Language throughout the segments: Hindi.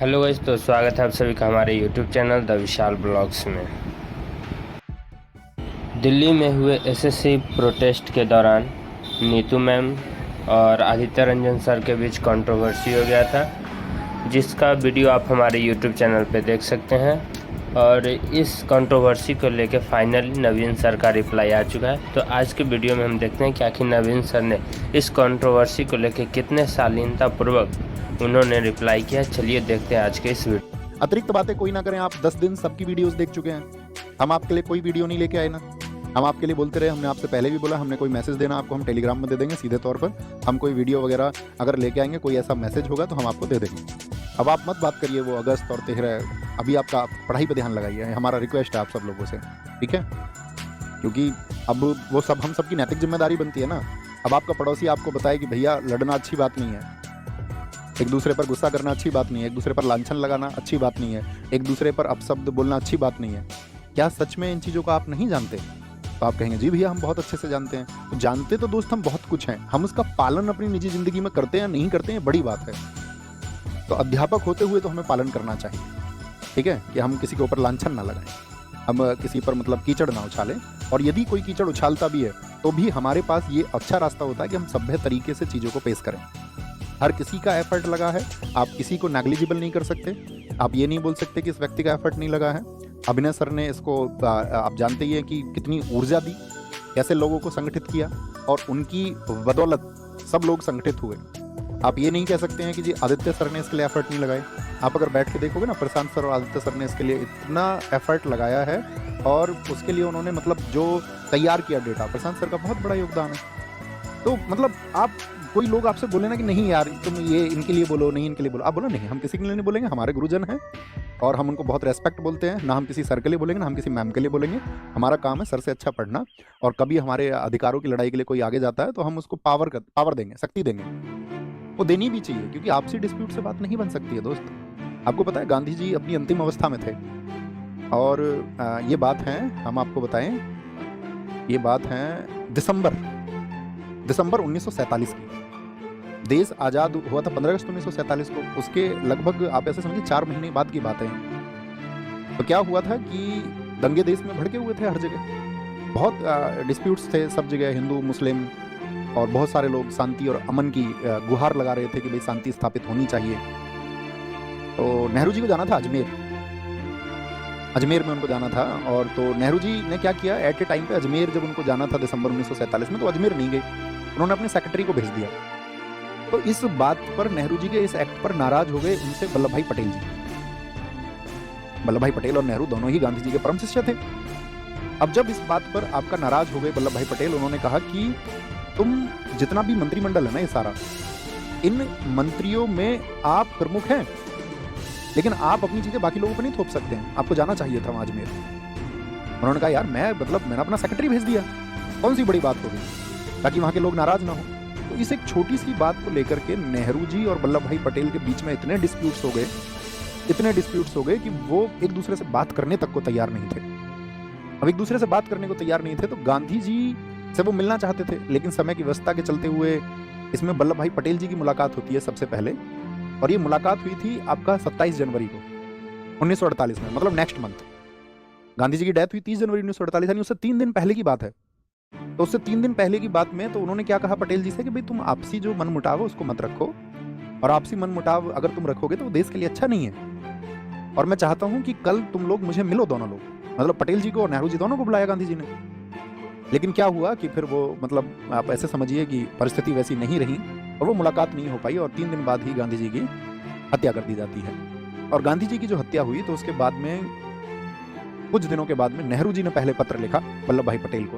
हेलो गाइस, तो स्वागत है आप सभी का हमारे YouTube channel the Vishal blogs में। दिल्ली में हुए एसएससी प्रोटेस्ट के दौरान नीतू मैम और आदित्य रंजन सर के बीच कंट्रोवर्सी हो गया था, जिसका वीडियो आप हमारे यूट्यूब चैनल पे देख सकते हैं। और इस कंट्रोवर्सी को लेकर फाइनली नवीन सर का रिप्लाई आ चुका है। तो आज के वीडियो में हम देखते हैं कि आखिर नवीन सर ने इस कंट्रोवर्सी को लेकर कितने शालीनतापूर्वक उन्होंने रिप्लाई किया। चलिए देखते हैं आज के इस वीडियो। अतिरिक्त बातें कोई ना करें। आप 10 दिन सबकी वीडियोस देख चुके हैं। हम आपके लिए कोई वीडियो नहीं लेके आए ना। हम आपके लिए बोलते रहे, हमने आपसे पहले भी बोला, हमने कोई मैसेज देना आपको हम टेलीग्राम में दे देंगे सीधे तौर पर। हम कोई वीडियो वगैरह अगर लेके आएंगे, कोई ऐसा मैसेज होगा तो हम आपको दे देंगे। अब आप मत बात करिए वो अगस्त और 13। अभी आपका पढ़ाई पर ध्यान लगाइए, हमारा रिक्वेस्ट है आप सब लोगों से, ठीक है? क्योंकि अब वो सब हम सबकी नैतिक जिम्मेदारी बनती है ना। अब आपका पड़ोसी आपको बताए कि भैया लड़ना अच्छी बात नहीं है, एक दूसरे पर गुस्सा करना अच्छी बात नहीं है, एक दूसरे पर लांछन लगाना अच्छी बात नहीं है, एक दूसरे पर अपशब्द बोलना अच्छी बात नहीं है। क्या सच में इन चीज़ों को आप नहीं जानते? तो आप कहेंगे जी भैया हम बहुत अच्छे से जानते हैं। तो जानते तो दोस्त हम बहुत कुछ हैं, हम उसका पालन अपनी निजी ज़िंदगी में करते हैं नहीं करते हैं बड़ी बात है। तो अध्यापक होते हुए तो हमें पालन करना चाहिए, ठीक है? कि हम किसी के ऊपर लांछन ना लगाएं, हम किसी पर मतलब कीचड़ ना उछालें। और यदि कोई कीचड़ उछालता भी है तो भी हमारे पास ये अच्छा रास्ता होता है कि हम सभ्य तरीके से चीज़ों को पेश करें। हर किसी का एफर्ट लगा है, आप किसी को नेग्लिजिबल नहीं कर सकते। आप ये नहीं बोल सकते कि इस व्यक्ति का एफर्ट नहीं लगा है। अभिनय सर ने इसको आप जानते ही हैं कि कितनी ऊर्जा दी, कैसे लोगों को संगठित किया, और उनकी बदौलत सब लोग संगठित हुए। आप ये नहीं कह सकते हैं कि जी आदित्य सर ने इसके लिए एफर्ट नहीं लगाए। आप अगर बैठ के देखोगे ना, प्रशांत सर और आदित्य सर ने इसके लिए इतना एफर्ट लगाया है, और उसके लिए उन्होंने मतलब जो तैयार किया डेटा, प्रशांत सर का बहुत बड़ा योगदान है। तो मतलब आप कोई लोग आपसे बोले ना कि नहीं यार तुम ये इनके लिए बोलो, नहीं इनके लिए बोलो, आप बोलो नहीं हम किसी के लिए नहीं बोलेंगे, हमारे गुरुजन हैं और हम उनको बहुत रेस्पेक्ट बोलते हैं। ना हम किसी सर के लिए बोलेंगे, ना हम किसी मैम के लिए बोलेंगे। हमारा काम है सर से अच्छा पढ़ना, और कभी हमारे अधिकारों की लड़ाई के लिए कोई आगे जाता है तो हम उसको पावर देंगे, शक्ति देंगे। वो देनी भी चाहिए, क्योंकि आपसी डिस्प्यूट से बात नहीं बन सकती है दोस्त। आपको पता है गांधी जी अपनी अंतिम अवस्था में थे, और ये बात है, हम आपको बताएं, ये बात है दिसंबर 1947 की। देश आज़ाद हुआ था 15 अगस्त 1947 को। उसके लगभग आप ऐसे समझिए 4 महीने बाद की बात है। तो क्या हुआ था कि दंगे देश में भड़के हुए थे हर जगह, बहुत डिस्प्यूट्स थे सब जगह, हिंदू मुस्लिम, और बहुत सारे लोग शांति और अमन की गुहार लगा रहे थे कि भाई शांति स्थापित होनी चाहिए। तो नेहरू जी को जाना था अजमेर में उनको जाना था। और तो नेहरू जी ने क्या किया, एट ए टाइम पे अजमेर जब उनको जाना था दिसंबर 1947 में, तो अजमेर नहीं गए, उन्होंने अपने सेक्रेटरी को भेज दिया। तो इस बात पर नेहरू जी के इस एक्ट पर नाराज हो गए उनसे वल्लभ भाई पटेल जी। वल्लभ भाई पटेल और नेहरू दोनों ही गांधी जी के परम शिष्य थे। अब जब इस बात पर आपका नाराज हो गए वल्लभ भाई पटेल, उन्होंने कहा कि तुम जितना भी मंत्रिमंडल है ना, ये सारा, इन मंत्रियों में आप प्रमुख हैं, लेकिन आप अपनी चीजें बाकी लोगों पर नहीं थोप सकते हैं, आपको जाना चाहिए था वहां अजमेर। उन्होंने कहा यार मैंने अपना सेक्रेटरी भेज दिया, कौन सी बड़ी बात होगी, ताकि वहां के लोग नाराज ना हो। तो इस एक छोटी सी बात को लेकर के नेहरू जी और वल्लभ भाई पटेल के बीच में इतने डिस्प्यूट्स हो गए कि वो एक दूसरे से बात करने तक को तैयार नहीं थे। अब एक दूसरे से बात करने को तैयार नहीं थे तो गांधी जी से वो मिलना चाहते थे, लेकिन समय की व्यवस्था के चलते हुए इसमें वल्लभ भाई पटेल जी की मुलाकात होती है सबसे पहले। और ये मुलाकात हुई थी आपका 27 जनवरी को 1948 में, मतलब नेक्स्ट मंथ। गांधी जी की डेथ हुई 30 जनवरी 1948, यानी उससे 3 दिन पहले की बात है। तो उससे 3 दिन पहले की बात में तो उन्होंने क्या कहा पटेल जी से कि भाई तुम आपसी जो मन मुटाव है उसको मत रखो, और आपसी मन मुटाव अगर तुम रखोगे तो वो देश के लिए अच्छा नहीं है। और मैं चाहता हूं कि कल तुम लोग मुझे मिलो, दोनों लोग, मतलब पटेल जी को और नेहरू जी दोनों को बुलाया गांधी जी ने। लेकिन क्या हुआ कि फिर वो मतलब आप ऐसे समझिए कि परिस्थिति वैसी नहीं रही और वो मुलाकात नहीं हो पाई, और 3 दिन बाद ही गांधी जी की हत्या कर दी जाती है। और गांधी जी की जो हत्या हुई तो उसके बाद में कुछ दिनों के बाद में नेहरू जी ने पहले पत्र लिखा वल्लभ भाई पटेल को।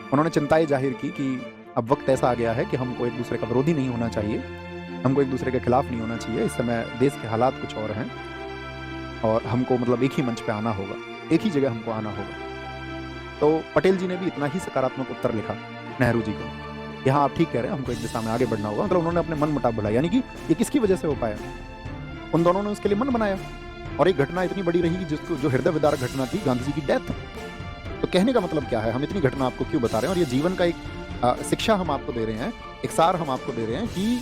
उन्होंने चिंताएं जाहिर की कि अब वक्त ऐसा आ गया है कि हमको एक दूसरे का विरोधी नहीं होना चाहिए, हमको एक दूसरे के खिलाफ नहीं होना चाहिए। इस समय देश के हालात कुछ और हैं, और हमको मतलब एक ही मंच पे आना होगा, एक ही जगह हमको आना होगा। तो पटेल जी ने भी इतना ही सकारात्मक उत्तर लिखा नेहरू जी को, यहाँ आप ठीक कह रहे हैं, हमको एक दिशा में आगे बढ़ना होगा। मतलब उन्होंने अपने मन मुटाव बुलाया, यानी कि ये किसकी वजह से हो पाया, उन दोनों ने उसके लिए मन बनाया। और एक घटना इतनी बड़ी रही कि जो हृदय विदारक घटना थी, गांधी जी की डेथ। तो कहने का मतलब क्या है, हम इतनी घटना आपको क्यों बता रहे हैं, और ये जीवन का एक शिक्षा हम आपको दे रहे हैं, एक सार हम आपको दे रहे हैं कि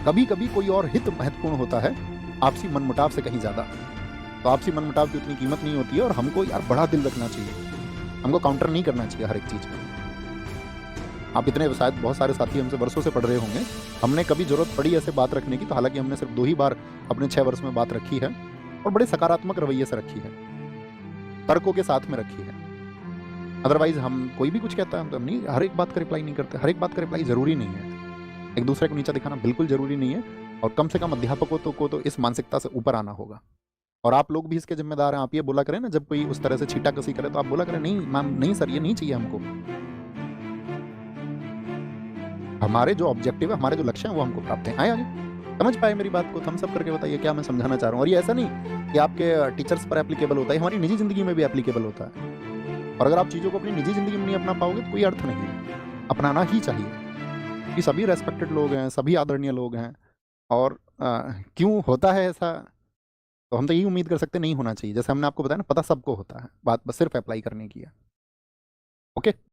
कभी कभी कोई और हित महत्वपूर्ण होता है आपसी मनमुटाव से कहीं ज़्यादा। तो आपसी मनमुटाव की उतनी कीमत नहीं होती है, और हमको यार बड़ा दिल रखना चाहिए, हमको काउंटर नहीं करना चाहिए हर एक चीज़ में। आप इतने, शायद बहुत सारे साथी हमसे वर्षों से पढ़ रहे होंगे, हमने कभी जरूरत पड़ी ऐसे बात रखने की तो हालांकि हमने सिर्फ 2 ही बार अपने 6 वर्ष में बात रखी है, और बड़े सकारात्मक रवैये से रखी है, तर्कों के साथ में रखी है। अदरवाइज हम कोई भी कुछ कहता है हम तो नहीं, हर एक बात का रिप्लाई नहीं करते। हर एक बात का रिप्लाई जरूरी नहीं है, एक दूसरे को नीचा दिखाना बिल्कुल जरूरी नहीं है, और कम से कम अध्यापकों को तो इस मानसिकता से ऊपर आना होगा। और आप लोग भी इसके जिम्मेदार हैं। आप ये बोला करें ना, जब कोई उस तरह से छींटाकसी करे तो आप बोला करें, नहीं मैम, नहीं सर, ये नहीं चाहिए हमको। हमारे जो ऑब्जेक्टिव है, हमारे जो लक्ष्य हैं, वो हमको प्राप्त हैं। आए आगे, समझ पाए मेरी बात को? थम्स अप करके बताइए क्या मैं समझाना चाह रहा हूँ। और ये ऐसा नहीं कि आपके टीचर्स पर एप्लीकेबल होता है, हमारी निजी जिंदगी में भी एप्लीकेबल होता है। और अगर आप चीज़ों को अपनी निजी जिंदगी में नहीं अपना पाओगे तो कोई अर्थ नहीं है। अपनाना ही चाहिए कि सभी रेस्पेक्टेड लोग हैं, सभी आदरणीय लोग हैं। और क्यों होता है ऐसा, तो हम तो यही उम्मीद कर सकते नहीं होना चाहिए। जैसे हमने आपको बताया ना, पता सबको होता है, बात बस सिर्फ अप्लाई करने की है। ओके।